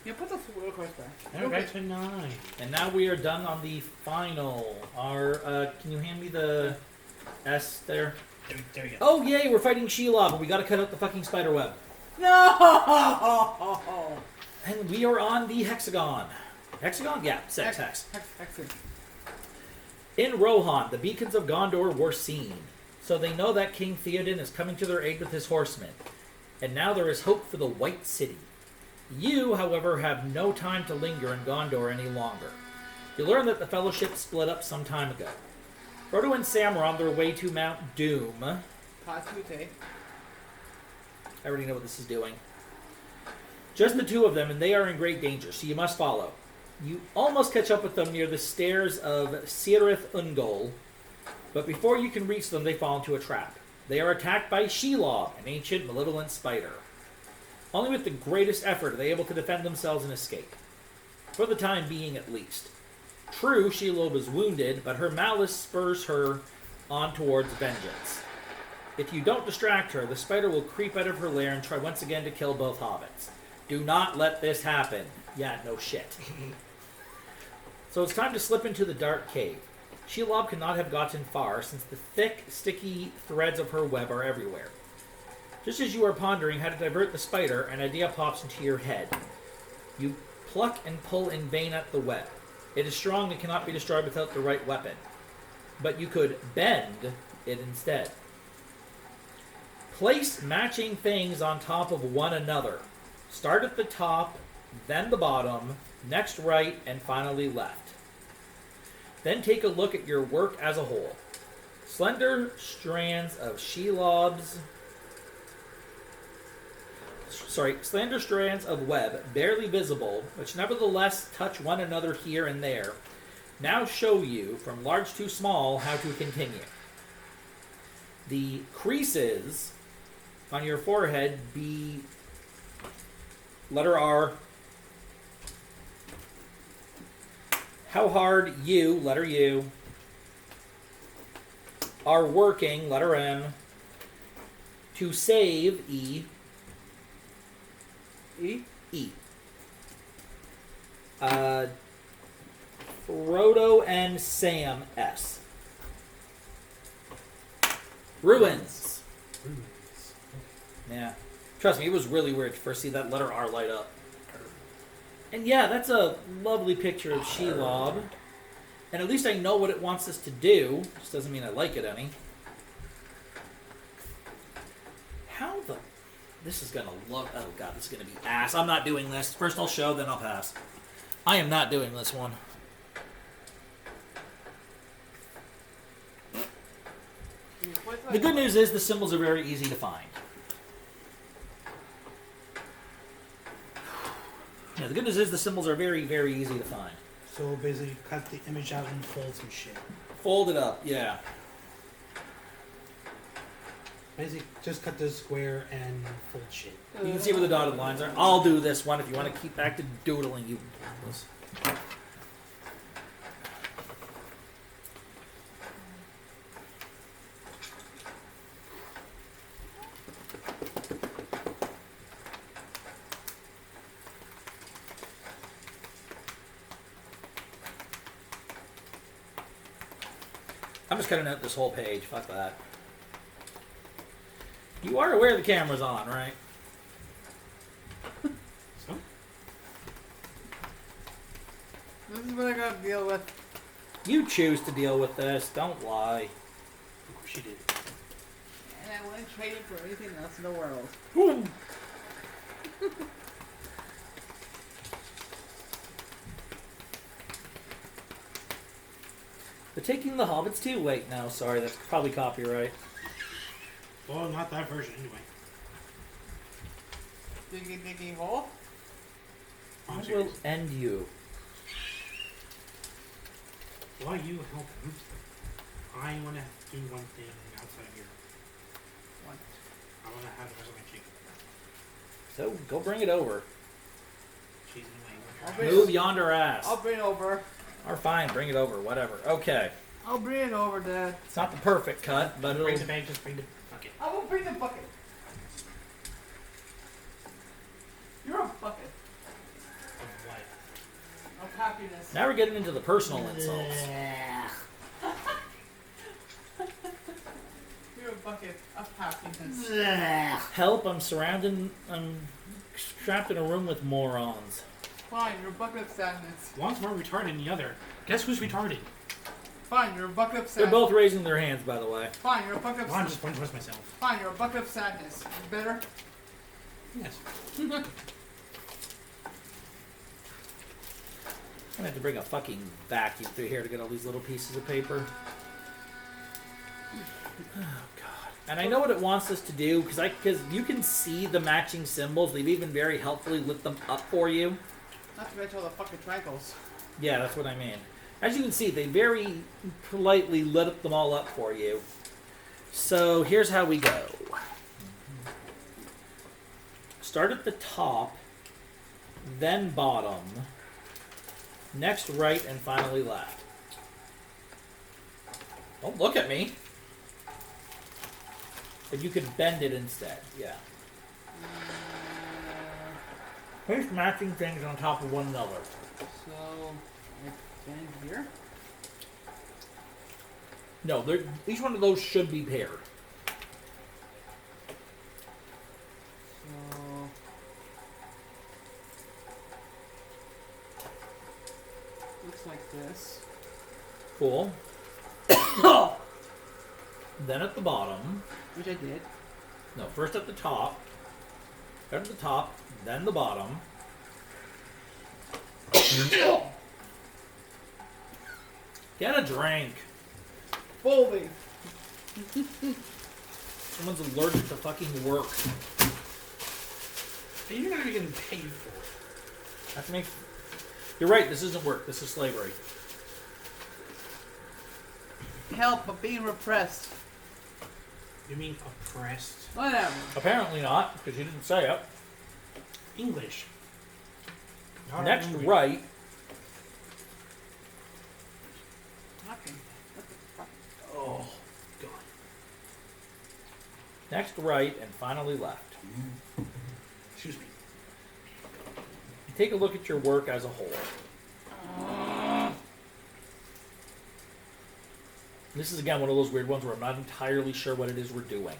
Yeah, put the wheel cards back. Okay, to 9. And now we are done on the final. Can you hand me the S there? There you go. Oh, yay, we're fighting Shelob, but we gotta cut out the fucking spider web. No! And we are on the Hexagon. Hexagon? Yeah, hex. Excellent. In Rohan, the beacons of Gondor were seen, so they know that King Theoden is coming to their aid with his horsemen, and now there is hope for the White City. You, however, have no time to linger in Gondor any longer. You learn that the Fellowship split up some time ago. Frodo and Sam are on their way to Mount Doom. Pasute. I already know what this is doing. Just the two of them, and they are in great danger, so you must follow. You almost catch up with them near the stairs of Cirith Ungol, but before you can reach them, they fall into a trap. They are attacked by Shelob, an ancient, malevolent spider. Only with the greatest effort are they able to defend themselves and escape. For the time being, at least. True, Shelob is wounded, but her malice spurs her on towards vengeance. If you don't distract her, the spider will creep out of her lair and try once again to kill both hobbits. Do not let this happen. Yeah, no shit. So it's time to slip into the dark cave. Shelob cannot have gotten far, since the thick, sticky threads of her web are everywhere. Just as you are pondering how to divert the spider, an idea pops into your head. You pluck and pull in vain at the web. It is strong and cannot be destroyed without the right weapon. But you could bend it instead. Place matching things on top of one another. Start at the top, then the bottom, next right, and finally left. Then take a look at your work as a whole. Slender strands of web, barely visible, which nevertheless touch one another here and there, now show you, from large to small, how to continue. The creases on your forehead be letter R. How hard you, letter U, are working, letter M, to save, E. E? E. Frodo and Sam, S. Ruins. Yeah. Trust me, it was really weird to first see that letter R light up. And yeah, that's a lovely picture of Shelob. And at least I know what it wants us to do. Just doesn't mean I like it any. How the... This is gonna look... Oh god, this is gonna be ass. I'm not doing this. First I'll show, then I'll pass. I am not doing this one. The good news is the symbols are very easy to find. Yeah, the good news is the symbols are very, very easy to find. So basically, cut the image out and fold some shit. Fold it up, yeah. Basically, just cut the square and fold shit. You can see where the dotted lines are. I'll do this one if you want to keep back to doodling, you. I'm just cutting out this whole page. Fuck that. You are aware the camera's on, right? So? This is what I gotta deal with. You choose to deal with this. Don't lie. Of course you did. And I wouldn't trade it for anything else in the world. Boom. They're taking the hobbits too. Wait, no, sorry, that's probably copyright. Well, not that version anyway. Diggy hole? I will end you. Why you help him? I want to do one thing outside here. What? I want to have the rest of my chicken. So, go bring it over. She's in I'll the way. Move yonder ass. I'll bring it over. Or fine, bring it over, whatever. Okay. I'll bring it over, Dad. It's not the perfect cut, but it'll... Bring the bag, just bring the bucket. I will bring the bucket. You're a bucket. happiness. Now we're getting into the personal insults. You're a bucket of happiness. Help! I'm trapped in a room with morons. Fine, you're a bucket of sadness. One's more retarded than the other. Guess who's retarded? Fine, you're a bucket of They're sadness. both raising their hands, by the way. Fine, you're a bucket of Well, I'm sadness. just going to trust myself. Fine, you're a bucket of sadness. Better? Yes. I'm gonna have to bring a fucking vacuum through here to get all these little pieces of paper. Oh god! And I know what it wants us to do because you can see the matching symbols. They've even very helpfully lit them up for you. Not to mention all the fucking triangles. Yeah, that's what I mean. As you can see, they very politely lit them all up for you. So here's how we go. Start at the top, then bottom, next right, and finally left. Don't look at me. But you could bend it instead, yeah. Here's matching things on top of one another. So, like, bend here? No, each one of those should be paired. So, looks like this. Cool. Then at the bottom. Which I did. No, first at the top. Then at the top, then the bottom. Get a drink. Folding. Someone's allergic to fucking work. But you're going to be getting paid for it. That makes. You're right. This isn't work. This is slavery. Help, but being repressed. You mean oppressed? Whatever. Apparently not, because you didn't say it. English. Not Next English. right. Talking. What the fuck? Oh, God. Next right, and finally left. Excuse me. Take a look at your work as a whole. This is, again, one of those weird ones where I'm not entirely sure what it is we're doing.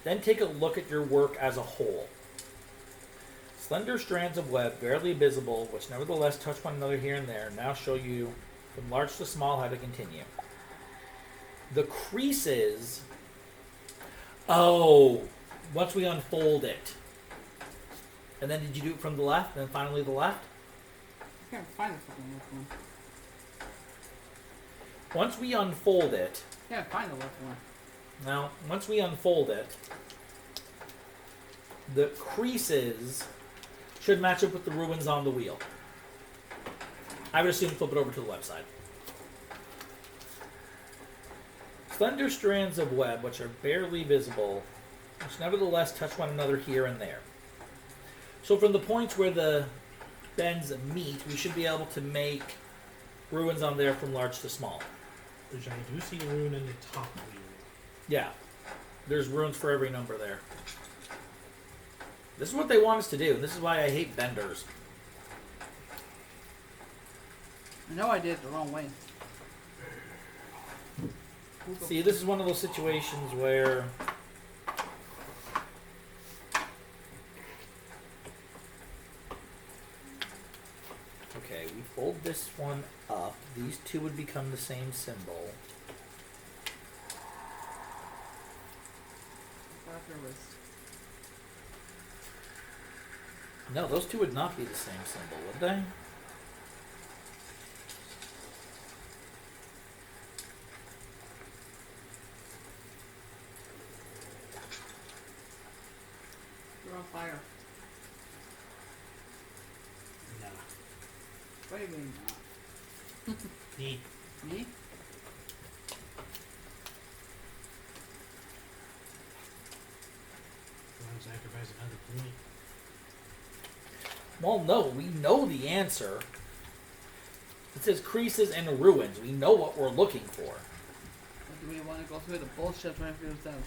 Then take a look at your work as a whole. Slender strands of web, barely visible, which nevertheless touch one another here and there, now show you from large to small how to continue. The creases... Oh, once we unfold it. And then did you do it from the left, and then finally the left? I can't find the fucking left one. Once we unfold it, I can't find the left one. now, once we unfold it, the creases should match up with the ruins on the wheel. I would assume flip it over to the left side. Slender strands of web, which are barely visible, which nevertheless touch one another here and there. So from the points where the bends meet, we should be able to make ruins on there from large to small. Which I do see a rune in the top wheel. Yeah. There's runes for every number there. This is what they want us to do, and this is why I hate benders. I know I did it the wrong way. See, this is one of those situations where... Okay, we fold this one up. These two would become the same symbol. Got your wrist. No, those two would not be the same symbol, would they? You're on fire. Nah. What do you mean not? Neat. Me? Want to sacrifice another point? Well, no, we know the answer. It says creases and ruins. We know what we're looking for. What do we want to go through the bullshit trying to figure this out?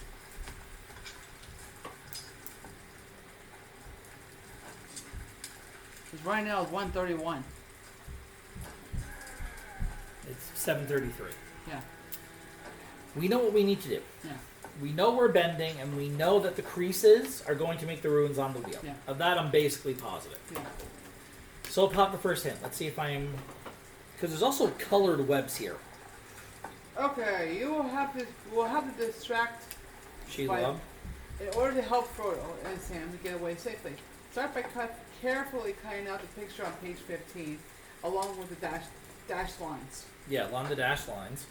Because right now it's 131. It's 7:33. Yeah. We know what we need to do. Yeah. We know we're bending, and we know that the creases are going to make the runes on the wheel. Yeah. Of that, I'm basically positive. Yeah. So I'll pop the first hint. Let's see if I'm... Because there's also colored webs here. Okay, you will have to. We'll have to distract Shelob. in order to help Frodo and Sam to get away safely. Start by carefully cutting out the picture on page 15, along with the dash lines. Yeah, along the dash lines.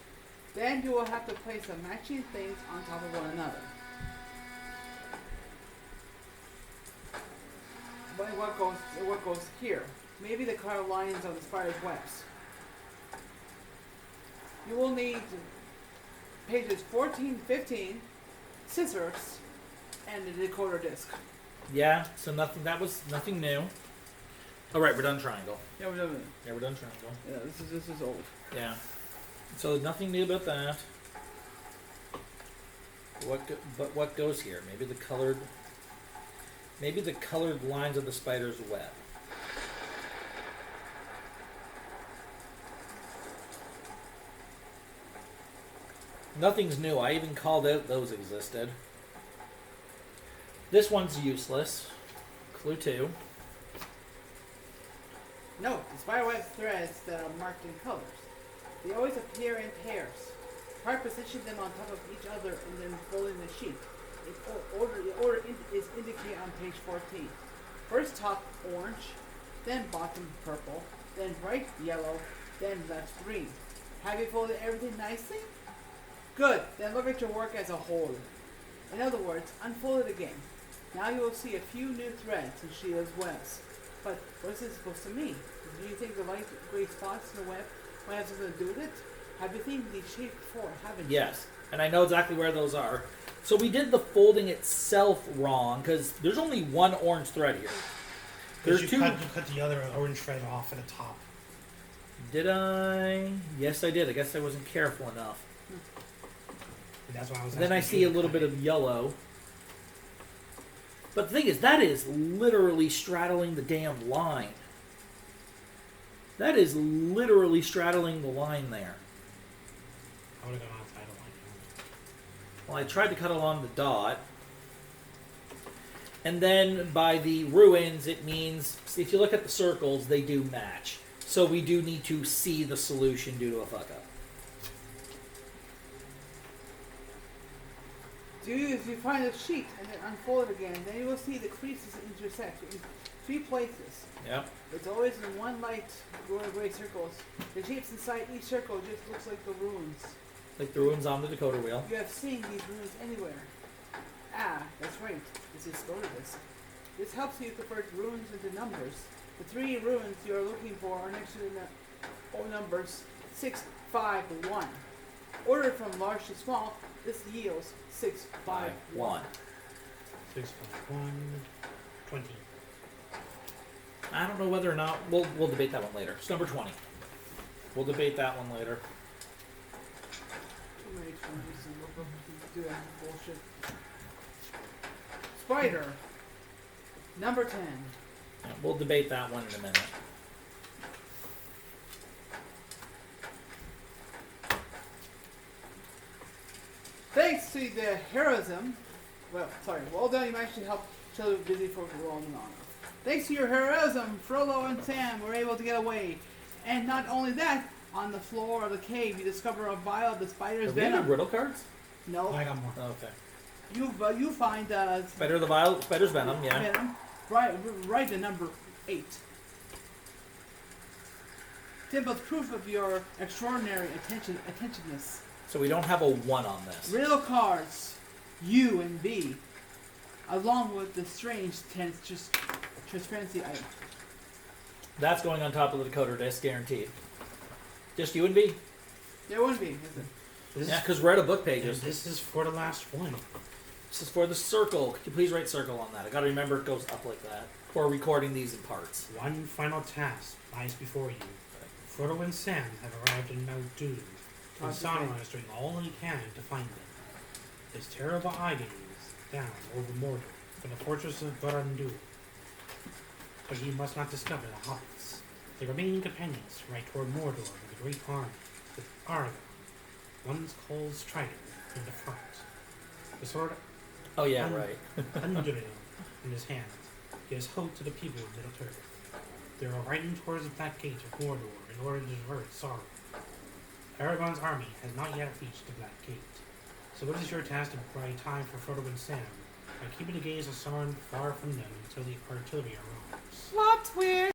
Then you will have to place the matching things on top of one another. But what goes here? Maybe the colored lines of the spider's webs. You will need pages 14, 15, scissors, and the decoder disc. Yeah, so nothing. That was nothing new. All right, we're done triangle. Yeah, we're done. Yeah, we're done triangle. Yeah, this is old. Yeah. So nothing new about that. But what goes here? Maybe the colored lines of the spider's web. Nothing's new. I even called out those existed. This one's useless. Clue 2. Note, the spiderweb threads that are marked in colors. They always appear in pairs. Try positioning them on top of each other and then folding the sheet. The order is indicated on page 14. First top orange, then bottom purple, then right yellow, then left green. Have you folded everything nicely? Good, then look at your work as a whole. In other words, unfold it again. Now you will see a few new threads in Sheila's webs. But what is this supposed to mean? Do you think the light gray spots in the web might have something to do with it? Have you seen these shapes before, haven't you? Yes, and I know exactly where those are. So we did the folding itself wrong, because there's only one orange thread here. There's You two. cut the other orange thread off at the top. Did I? Yes, I did. I guess I wasn't careful enough. That's why I was. Then I asking see a you to little cut bit it. of yellow. But the thing is, that is literally straddling the damn line. That is literally straddling the line there. I would have gone outside of line. Well, I tried to cut along the dot. And then by the ruins, it means, if you look at the circles, they do match. So we do need to see the solution due to a fuck up. If you find a sheet and then unfold it again, then you will see the creases intersect in 3 places. Yep. It's always in one light gray circles. The shapes inside each circle just looks like the runes. Like the ruins on the decoder wheel. You have seen these runes anywhere. Ah, that's right. This is this. This helps you convert runes into numbers. The 3 runes you are looking for are next to the numbers 6, 5, 1. Ordered from large to small, this yields 6, 5, 1. 6, 5, 1, 20. I don't know whether or not we'll debate that one later. It's number 20. We'll debate that one later. Too many 20s and look up and do that bullshit. Spider. Number 10. Yeah, we'll debate that one in a minute. Thanks to the heroism, well done, you actually helped Shelob busy for long and on. Thanks to your heroism, Frodo and Sam were able to get away. And not only that, on the floor of the cave, you discover a vial of the spider's Have we had venom. riddle cards? No, I got more. Oh, okay. you find Spider the vial, spider's venom, yeah. venom, right to number 8. Simple proof of your extraordinary attentiveness. So we don't have a 1 on this. Riddle cards, U and B, along with the strange transparency item. That's going on top of the decoder disc, guaranteed. Just U and B? There wouldn't be, is it? This Yeah, is, because we're out of book pages. this is for the last one. This is for the circle. Could you please write circle on that? I gotta remember it goes up like that. For recording these in parts. One final task lies before you. Frodo and Sam have arrived in Mount Doom, and Sauron is doing all he can to find them. His terrible eye gaze down over Mordor for the fortress of Barad-dûr. But you must not discover the hobbits. The remaining companions ride toward Mordor with a great army, with Aragorn, one called Strider, in the front. The sword Oh yeah, right. Unduril in his hand gives hope to the people of Middle-earth. They are riding towards the Black Gate of Mordor in order to divert Sauron. Aragorn's army has not yet reached the Black Gate, so it is your task to buy time for Frodo and Sam by keeping the gaze of Sauron far from them until the artillery arrives. Plot twist!